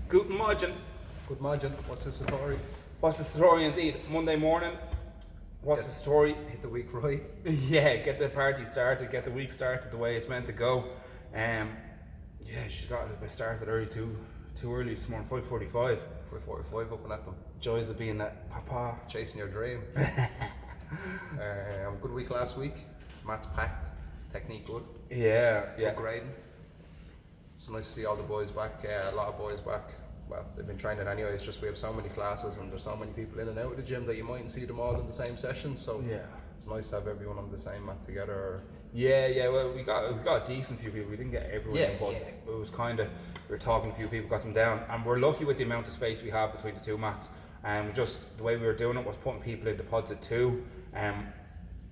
Guten Morgen. Good Morgen. What's the Satori? What's the story indeed? Monday morning. What's the story? Hit the week right. Yeah, get the party started, get the week started the way it's meant to go. She's got it started early too early this morning, 5:45. 5:45 up and at them. Joys of being that papa. Chasing your dream. Good week last week. Maths packed. Technique good. Yeah. Good grading. It's nice to see all the boys back. A lot of boys back. Well, they've been training anyway. It's just we have so many classes and there's so many people in and out of the gym that you mightn't see them all in the same session. So it's nice to have everyone on the same mat together. Yeah. Well, we got a decent few people. We didn't get everyone in, but it was kind of, we were talking, a few people got them down, and we're lucky with the amount of space we have between the two mats. And just the way we were doing it was putting people into pods of two.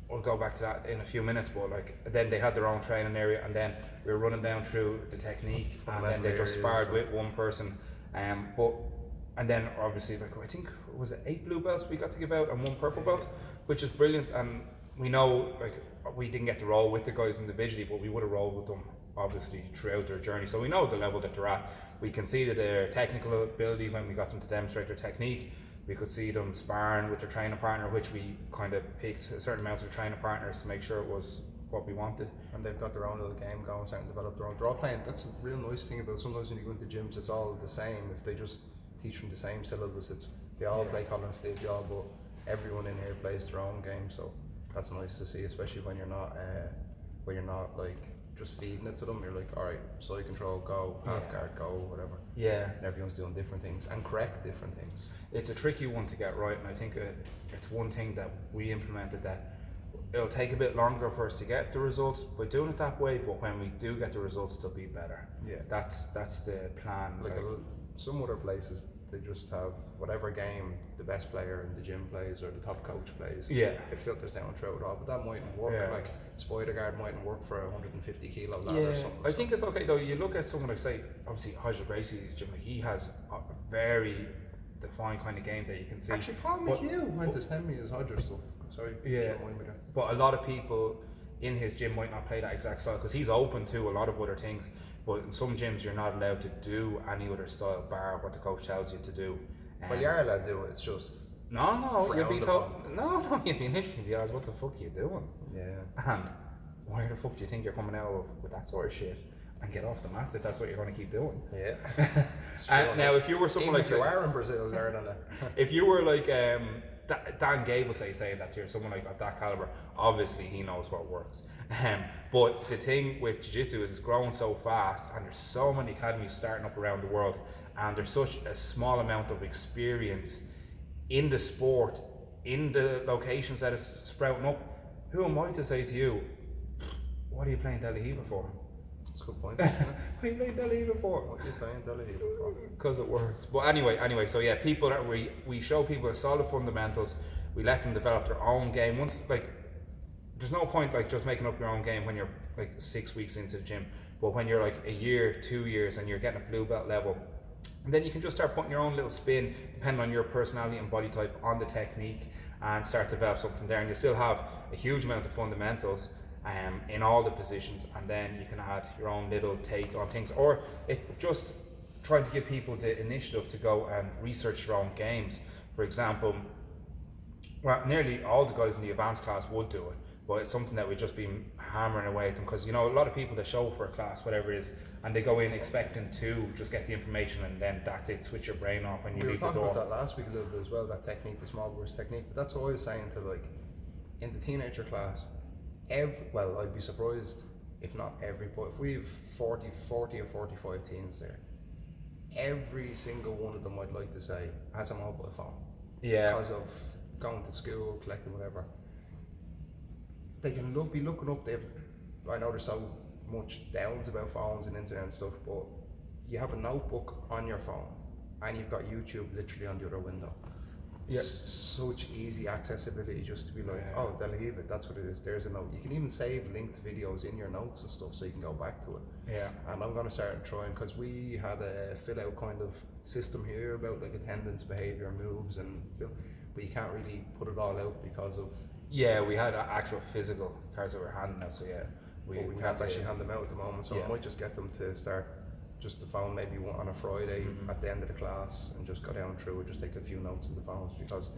We'll go back to that in a few minutes, but then they had their own training area, and then we were running down through the technique, and then they just sparred with one person. And then obviously, I think, was it 8 blue belts we got to give out and 1 purple belt, which is brilliant. And we know, we didn't get to roll with the guys individually, but we would have rolled with them obviously throughout their journey. So we know the level that they're at. We can see that their technical ability when we got them to demonstrate their technique. We could see them sparring with their training partner, which we kind of picked a certain amount of training partners to make sure it was what we wanted. And they've got their own little game going, starting to develop their own. They're all playing. That's a real nice thing about sometimes when you go into gyms, it's all the same. If they just teach from the same syllabus, they all play Colin and Steve job, but everyone in here plays their own game. So that's nice to see, especially when you're not just feeding it to them. You're like, all right, side control, go, half guard, go, whatever. Yeah. And everyone's doing different things and correct different things. It's a tricky one to get right, and I think it's one thing that we implemented that it'll take a bit longer for us to get the results by doing it that way, but when we do get the results, they'll be better. Yeah. That's the plan. Some other places, they just have whatever game the best player in the gym plays or the top coach plays. Yeah. It filters down through it all, but that mightn't work. Yeah. Like Spider Guard mightn't work for a 150 kilo ladder or something. I think it's okay though. You look at someone like, say, obviously Hodger Gracie's gym, he has a very defined kind of game that you can see. Actually, Paul McHugh went to send me his Hodger stuff. Sorry. Yeah. But a lot of people in his gym might not play that exact style because he's open to a lot of other things. But in some gyms, you're not allowed to do any other style bar what the coach tells you to do. Well, you are allowed to do it. It's just no. You'll be told. No. You'll be literally asked, "What the fuck are you doing?" Yeah. And why the fuck do you think you're coming out with that sort of shit? And get off the mats if that's what you're going to keep doing. Yeah. Now, if you were someone if you are in Brazil, learning it. If you were like Dan Gable saying that to you, someone like of that caliber, obviously he knows what works. But the thing with Jiu-Jitsu is it's growing so fast, and there's so many academies starting up around the world, and there's such a small amount of experience in the sport, in the locations that it's sprouting up. Who am I to say to you, what are you playing Delahiva for? That's a good point. What are you playing Delahiva for? What are you playing Delahiva for? Because it works. But anyway, so yeah, people that we show people solid fundamentals. We let them develop their own game. Once there's no point just making up your own game when you're 6 weeks into the gym. But when you're a year, 2 years, and you're getting a blue belt level, and then you can just start putting your own little spin, depending on your personality and body type, on the technique, and start to develop something there. And you still have a huge amount of fundamentals in all the positions, and then you can add your own little take on things, or it just try to give people the initiative to go and research their own games. For example, nearly all the guys in the advanced class would do it, but it's something that we've just been hammering away at them, because a lot of people that show up for a class, whatever it is, and they go in expecting to just get the information and then that's it, switch your brain off when you leave the door. We were talking about that last week a little bit as well, that technique, the small burst technique, but that's what I was saying to in the teenager class, I'd be surprised if not every, but if we have 40 or 45 teens there, every single one of them, I'd like to say, has a mobile phone. Yeah. Because of going to school, collecting whatever. They can be looking up, I know there's so much downs about phones and internet and stuff, but you have a notebook on your phone and you've got YouTube literally on the other window. Yeah. Such easy accessibility just to be oh, they'll leave it, that's what it is, there's a note. You can even save linked videos in your notes and stuff so you can go back to it. Yeah. And I'm going to start trying, because we had a fill out kind of system here about attendance, behaviour, moves, and but you can't really put it all out because of... Yeah, we had actual physical cards that were handing out, so yeah. We can't actually hand them out at the moment, so I might just get them to start just the phone maybe on a Friday at the end of the class and just go down through it, just take a few notes in the phones, because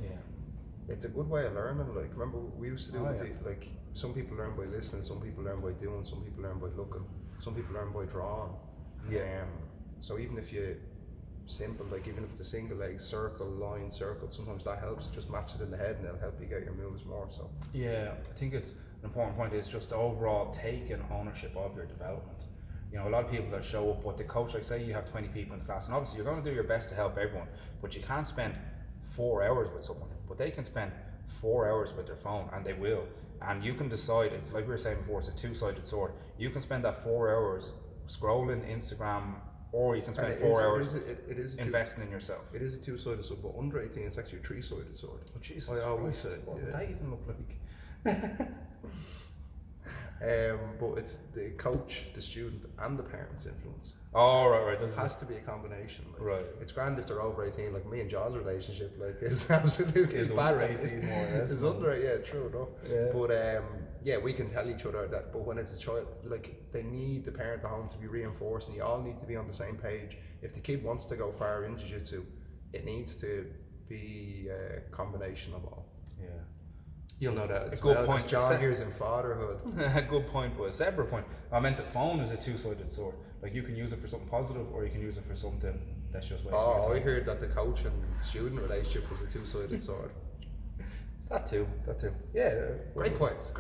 it's a good way of learning. Like, remember we used to do like, some people learn by listening, some people learn by doing, some people learn by looking, some people learn by drawing. So even if you simple, like even if it's a single leg, circle, line, circle, sometimes that helps. Just match it in the head and it'll help you get your moves more. So yeah, I think it's an important point is just overall taking ownership of your development. You know, a lot of people that show up with the coach, like say you have 20 people in the class, and obviously you're going to do your best to help everyone, but you can't spend 4 hours with someone, but they can spend 4 hours with their phone, and they will. And you can decide, it's like we were saying before, it's a two-sided sword. You can spend that 4 hours scrolling Instagram, or you can spend 4 hours investing in yourself. It is a two-sided sword, but under 18 it's actually a three-sided sword. Oh Jesus! I always say, what would that even look like? But it's the coach, the student, and the parents' influence. Oh, right. It has to be a combination. Like, right. It's grand if they're over 18. Like me and John's relationship, like is absolutely is bad. Under 18 more or less. It's under, yeah, true enough. Yeah. But yeah, we can tell each other that. But when it's a child, like they need the parent at home to be reinforced, and you all need to be on the same page. If the kid wants to go far in jiu-jitsu, it needs to be a combination of all. Yeah. You'll know that. A good point. John here's in fatherhood. A good point, but a separate point. I meant the phone is a two-sided sword. Like you can use it for something positive, or you can use it for something that's just wasting your time. I heard that the coach and student relationship was a two-sided sword. That too. Yeah. Great points.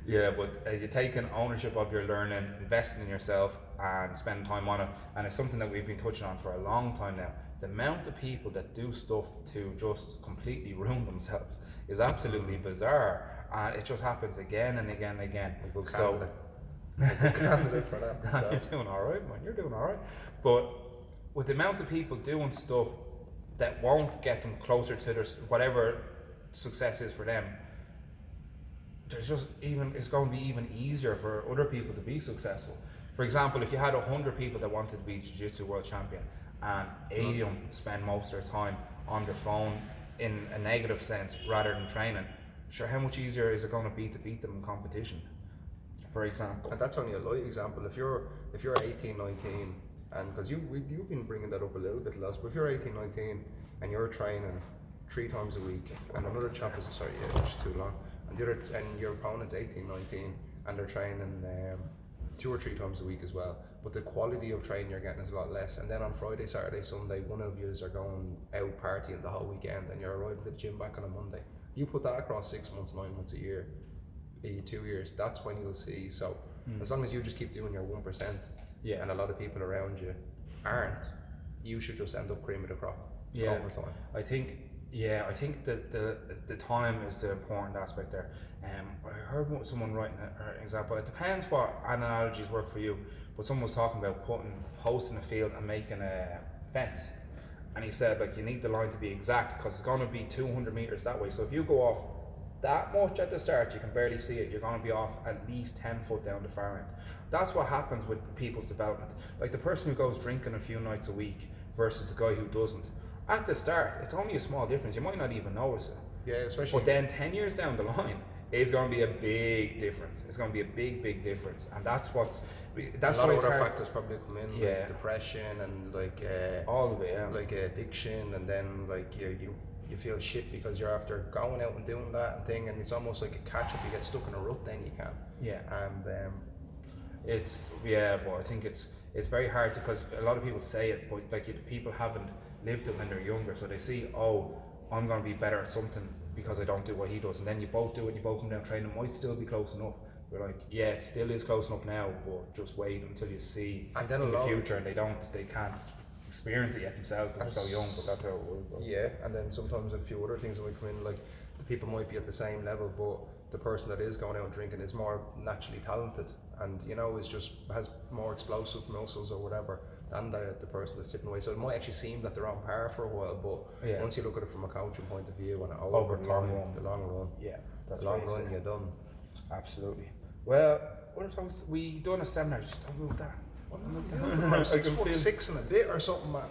Yeah, but you're taking ownership of your learning, investing in yourself, and spending time on it. And it's something that we've been touching on for a long time now. The amount of people that do stuff to just completely ruin themselves is absolutely bizarre, and it just happens again and again and again. So, candidate for that. You're doing all right, man. You're doing all right. But with the amount of people doing stuff that won't get them closer to their whatever success is for them, there's just it's going to be even easier for other people to be successful. For example, if you had 100 people that wanted to be Jiu-Jitsu world champion, and 80 of them spend most of their time on their phone in a negative sense rather than training, sure, how much easier is it going to be to beat them in competition, for example? And that's only a light example. If you're 18, 19, and because you've been bringing that up a little bit, Les, but if you're 18, 19 and you're training 3 times a week, and another chap is just too long, and your opponent's 18, 19 and they're training 2 or 3 times a week as well, but the quality of training you're getting is a lot less, and then on Friday, Saturday, Sunday, one of you are going out partying the whole weekend and you're arriving at the gym back on a Monday. You put that across 6 months, 9 months, a year, 2 years, that's when you'll see. So as long as you just keep doing your 1%, and a lot of people around you aren't, you should just end up cream of the crop over time. I think that the time is the important aspect there. I heard someone writing an example. It depends what analogies work for you, but someone was talking about posting a field and making a fence, and he said like you need the line to be exact because it's going to be 200 meters that way. So if you go off that much at the start, you can barely see it. You're going to be off at least 10 foot down the far end. That's what happens with people's development. Like the person who goes drinking a few nights a week versus the guy who doesn't. At the start, it's only a small difference. You might not even notice it. Yeah, especially. But then 10 years down the line, it's going to be a big difference. It's going to be a big difference, and that's why a lot of other factors probably come in, like depression and like all of it, like addiction, and then like you feel shit because you're after going out and doing that and thing, and it's almost like a catch up. You get stuck in a rut, then you can. Yeah. And but I think it's very hard because a lot of people say it, but like people haven't lived it when they're younger, so they see, oh, I'm going to be better at something because I don't do what he does, and then you both do it and you both come down training, might still be close enough. We're like, yeah, it still is close enough now, but just wait until you see and then in the future, and they can't experience it yet themselves because they're so young, but that's how it will go. Yeah, and then sometimes a few other things that might come in, like the people might be at the same level, but the person that is going out and drinking is more naturally talented, and has more explosive muscles or whatever than the person that's sitting away. So it might actually seem that they're on par for a while, but once you look at it from a coaching point of view and over the long run, that's the long run you're done. Absolutely. Well, we done a seminar. Just don't move that. I'm 6'6" and a bit or something, man.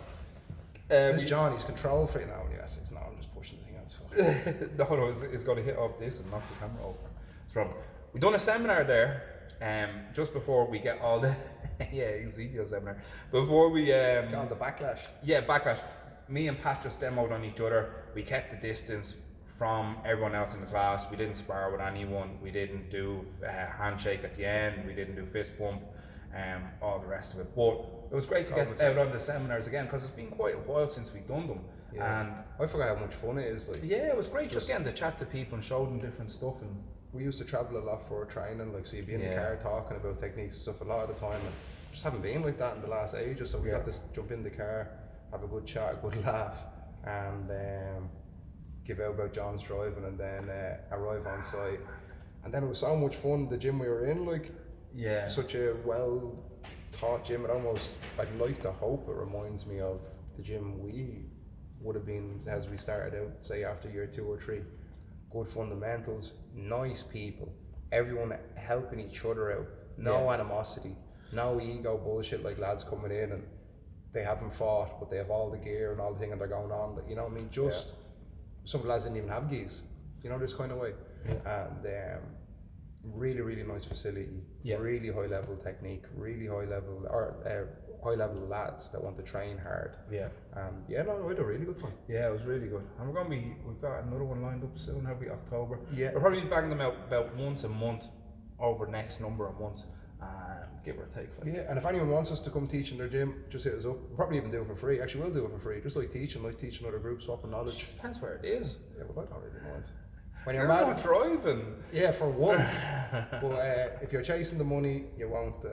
This John, he's control free now. Yes, it's not. I'm just pushing the thing out. No, it's going to hit off this and knock the camera over. It's from. We done a seminar there Just before we get all the Ezekiel seminar, before we Got on the backlash. backlash, me and Pat just demoed on each other. We kept the distance from everyone else in the class. We didn't spar with anyone. We didn't do a handshake at the end. We didn't do fist bump. All the rest of it. But it was great to get out on the seminars again, because it's been quite a while since we've done them. Yeah. And I forgot how much fun it is. Like, yeah, it was great just getting to chat to people and show them different stuff. And we used to travel a lot for training, like, so you'd be in the car talking about techniques and stuff a lot of the time, and just haven't been like that in the last ages. So we got to jump in the car, have a good chat, a good laugh, and give out about John's driving, and then arrive on site. And then it was so much fun. The gym we were in, like, such a well taught gym. It almost, I'd like to hope it reminds me of the gym we would have been as we started out, say after year 2 or 3. Good fundamentals, nice people, everyone helping each other out, no animosity, no ego bullshit, like lads coming in and they haven't fought but they have all the gear and all the thing and they're going on, but you know what I mean, just some lads didn't even have geese, you know, this kind of way. And really, really nice facility, really high level technique, really high level, high level lads that want to train hard. We had a really good time. Yeah, it was really good. And we've got another one lined up soon, have we? October. Yeah. We'll probably bang them out about once a month over the next number of months, give or take. Like. Yeah, and if anyone wants us to come teach in their gym, just hit us up. We'll probably even do it for free. Actually, we'll do it for free, just like teaching other groups, swapping knowledge. It depends where it is. Yeah, well, I don't really mind. When you're not driving. Yeah, for once. But if you're chasing the money, you won't.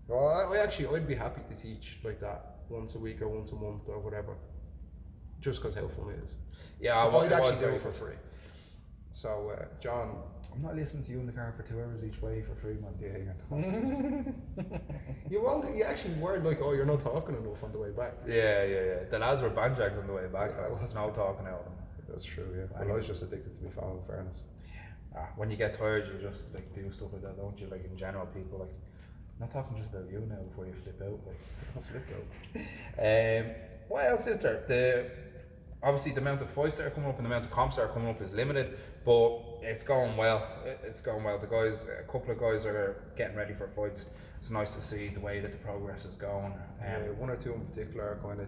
Well, I'd be happy to teach like that once a week or once a month or whatever, just because how fun it is. Yeah, so I'd actually do it for free. So, John, I'm not listening to you in the car for 2 hours each way for free, man. Yeah. You actually were like, oh, you're not talking enough on the way back. Yeah. The lads were banjags on the way back. I was no talking out of them. That's true, yeah. Well, I was just addicted to my phone, in fairness. When you get tired, you just like do stuff like that, don't you? Like in general, people like. I'm not talking just about you now before you flip out. Like. I'll flip out. What else is there? Obviously the amount of fights that are coming up and the amount of comps that are coming up is limited, but it's going well. It's going well. The guys, a couple of guys are getting ready for fights. It's nice to see the way that the progress is going. One or two in particular are kind of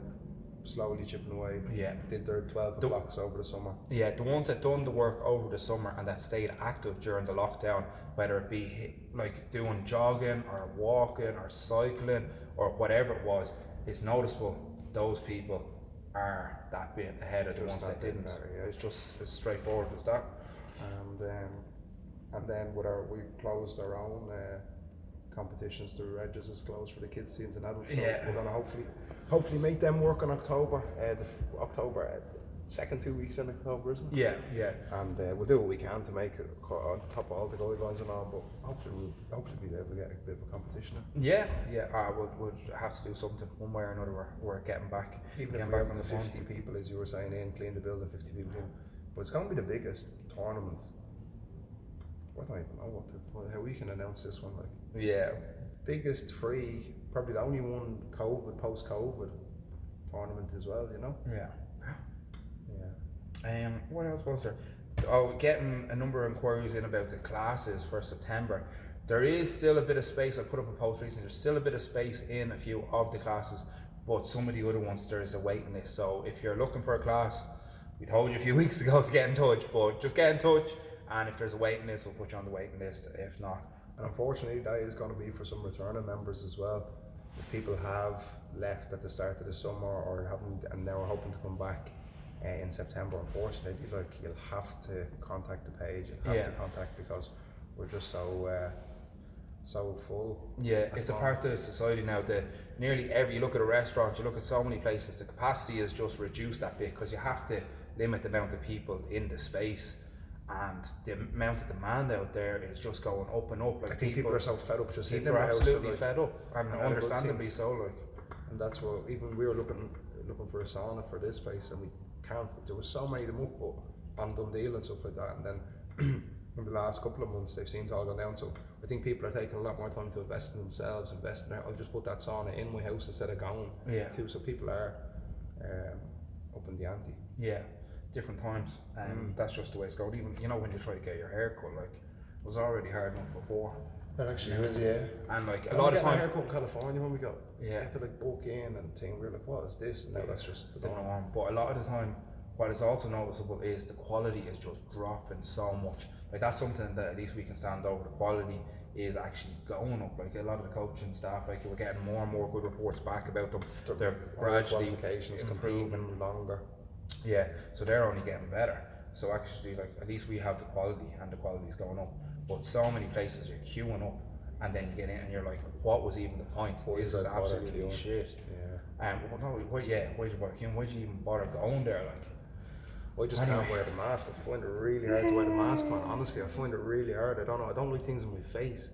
slowly chipping away. Yeah. Did their 12 blocks over the summer. Yeah, the ones that done the work over the summer and that stayed active during the lockdown, whether it be like doing jogging or walking or cycling or whatever it was, it's noticeable those people are that bit ahead of the ones that didn't. It's just as straightforward as that. And then we've closed our own competitions. The Regis is closed for the kids, teens and adults. So we're gonna hopefully make them work in October. Second 2 weeks in October, isn't it? Yeah. And we'll do what we can to make it on top of all the guidelines and all, but hopefully we'll be able to get a bit of a competition. Yeah. We'll have to do something one way or another. We're getting back. Even if we're up to 50 people, as you were saying, clean the building, 50 people in. But it's going to be the biggest tournament. I don't even know how we can announce this one. Like, yeah, biggest free, probably the only one post-COVID tournament as well. You know. Yeah. What else was there? Getting a number of inquiries in about the classes for September. There is still a bit of space. I put up a post recently. There's still a bit of space in a few of the classes, but some of the other ones there is a waiting list. So if you're looking for a class, we told you a few weeks ago to get in touch, but just get in touch. And if there's a waiting list, we'll put you on the waiting list. If not, and unfortunately, that is going to be for some returning members as well. If people have left at the start of the summer or haven't, and now are hoping to come back in September, unfortunately, you'll have to contact the page. You'll have to contact, because we're just so full. Yeah, it's a part of the society now that you look at a restaurant, you look at so many places, the capacity is just reduced that bit because you have to limit the amount of people in the space. And the amount of demand out there is just going up and up. Like, I think people are so fed up just people are absolutely fed up, and understandably so. Like, and that's what even we were looking for a sauna for this place, and we can't. There was so many of them up on Dundee and stuff like that, and then in the last couple of months they've seemed to all go down. So I think people are taking a lot more time to invest in themselves, I'll just put that sauna in my house instead of going too. So people are up in the ante. Yeah. Different times, and that's just the way it's going. Even when you try to get your hair cut, like, it was already hard enough before, That actually is, yeah. And like a lot of a time, haircut in California when we got, Yeah. you have to like book in and thing. We're like, what is this? And now that's just the the norm. norm. But a lot of the time, what is also noticeable is the quality is just dropping so much. Like that's something that at least we can stand over. The quality is actually going up. Like a lot of the coaching staff, like we're getting more and more good reports back about them. They're gradually qualifications improving. competing longer. Yeah, so they're only getting better. So actually, like at least we have the quality, and the quality is going up. But so many places you're queuing up, and then you get in and you're like, what was even the point? This is absolutely shit. Yeah. Well, no, why'd you bother queuing? Why'd you even bother going there? Like, I just can't wear the mask. I find it really hard to wear the mask on. Honestly, I find it really hard. I don't know. I don't like things in my face.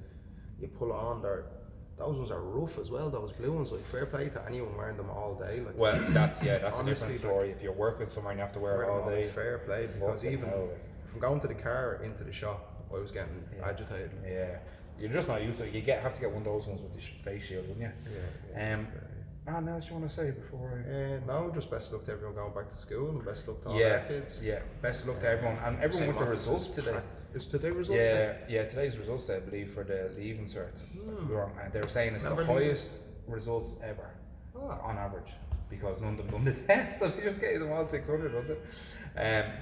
You pull it on there. Those ones are rough as well. Those blue ones, like fair play to anyone wearing them all day. Like, well, that's a honestly, different story. If you're working somewhere and you have to wear it all day, fair play. Because even from going to the car into the shop, I was getting agitated. Yeah, you're just not used to it. Have to get one of those ones with the face shield, wouldn't you? Yeah. Anything else you want to say before I... No, just best of luck to everyone going back to school and best of luck to all our kids. Yeah, best of luck to everyone. And everyone with the results today. Is today results day? Yeah, today's results day, I believe, for the leaving cert. They were saying it's the highest results ever on average, because none of them done the test, so they just gave them all 600, was it?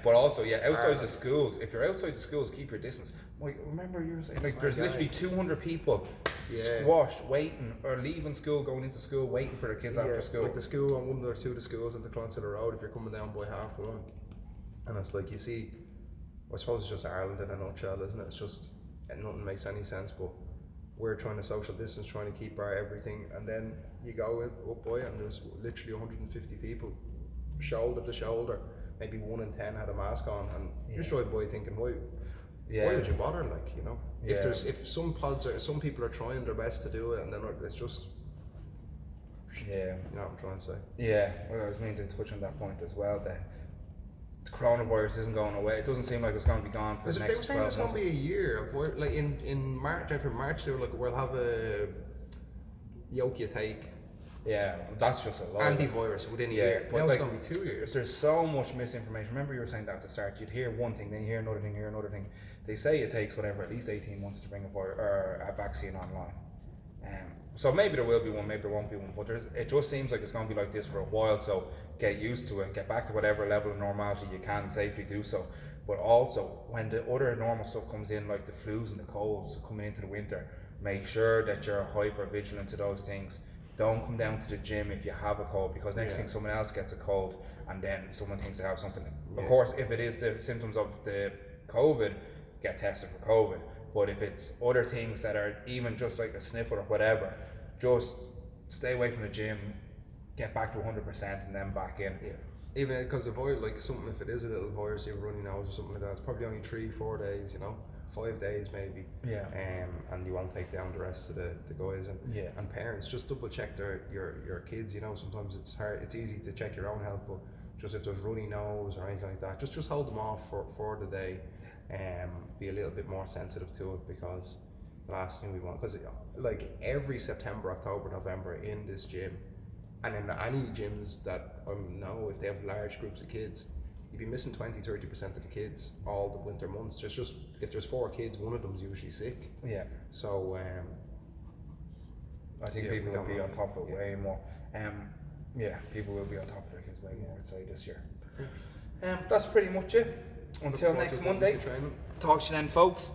But also, outside the schools, if you're outside the schools, keep your distance. Like, remember you were saying, like, there's literally 200 people squashed, waiting, or leaving school, going into school, waiting for their kids after school. Like the school on one or two of the schools in the Clonsilla Road, if you're coming down by 1:30, and it's like, you see, I suppose it's just Ireland in a nutshell, isn't it? It's just, nothing makes any sense, but we're trying to social distance, trying to keep our everything, and then you go up by it, and there's literally 150 people, shoulder to shoulder. Maybe 1 in 10 had a mask on, and you just drive by thinking, why would you bother? Like, you know, if some people are trying their best to do it, and then it's just, you know what I'm trying to say. Yeah, well, I was meaning to touch on that point as well. That the coronavirus isn't going away. It doesn't seem like it's going to be gone for the next 12 months. They were saying it's going to be a year. Of, like in March, after March, they were like, we'll have a yoke you take. Yeah, that's just a lot. Antivirus within a year. Now it's going to be 2 years. There's so much misinformation. Remember you were saying that at the start, you'd hear one thing, then you hear another thing, They say it takes at least 18 months to bring a vaccine online. So maybe there will be one, maybe there won't be one, but it just seems like it's going to be like this for a while, so get used to it, get back to whatever level of normality you can safely do so. But also, when the other normal stuff comes in, like the flus and the colds coming into the winter, make sure that you're hyper vigilant to those things. Don't come down to the gym if you have a cold, because next thing someone else gets a cold and then someone thinks they have something. Of course, if it is the symptoms of the COVID, get tested for COVID. But if it's other things that are even just like a sniffle or whatever, just stay away from the gym, get back to 100% and then back in. Yeah. Even because if it is a little virus, you have a runny nose or something like that, it's probably only 3-4 days, 5 days maybe. Yeah. And you won't take down the rest of the guys and parents. Just double check your kids. Sometimes it's hard. It's easy to check your own health, but just if there's runny nose or anything like that, just hold them off for the day. Be a little bit more sensitive to it, because the last thing we want, because like every September, October, November in this gym, and in any gyms that I know, if they have large groups of kids, you'd be missing 20-30% of the kids all the winter months. Just if there's 4 kids, one of them's usually sick. Yeah. So I think people will be on top of it way more. People will be on top of their kids way more, I'd say, this year. That's pretty much it. Until next Monday. Talk to you then, folks.